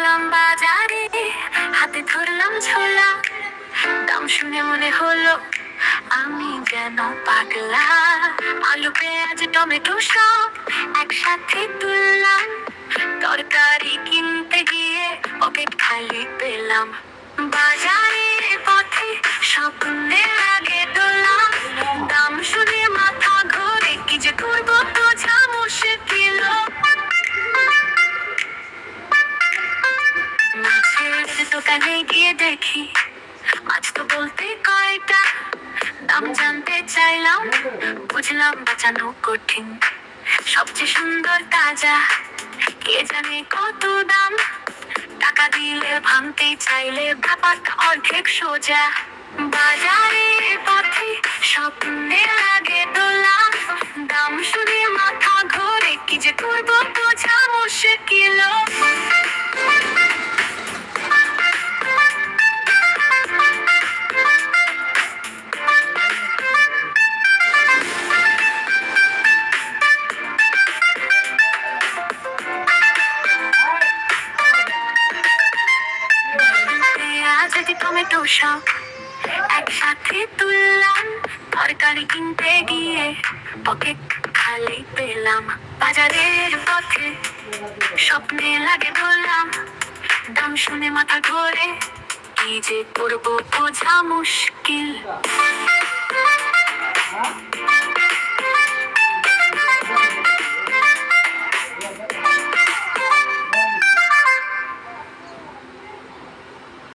গেলাম বাজারে, হাতে ধরলাম ছোলা। দাম শুনে মনে হলো আমি যেন পাগলা। আলু পেঁয়াজ টমেটো সব একসাথে তুললাম। তরকারি কিনতে গিয়ে পকেট খালি পেলাম। বাজারের পথে স্বপ্নে লাগে দোলা। দাম শুনে মাথা ঘোরে, কি যে করবো বোঝা মুশকিল। মাছের দোকানে গিয়ে দেখি মাছ তো বলতে কয়টা। দাম জানতে চাইলাম, বুঝলাম বাঁচানো কঠিন। সবচেয়ে সুন্দর তাজা, কে জানে কত দাম। টাকা দিলে ভাঙতে চাইলে ব্যাপারটা অর্ধেক সোজা। বাজারের পথে স্বপ্নে লাগে দোলা। দাম শুনে মাথা ঘোরে, কি যে করবো বোঝা মুশকিল। পেঁয়াজ টমেটো সব একসাথে তুললাম। তরকারি কিনতে গিয়ে পকেট খালি পেলাম। বাজারের পথে স্বপ্নে লাগে বললাম, দাম শুনে মাথা ঘোরে, কি যে করবো বোঝা মুশকিল।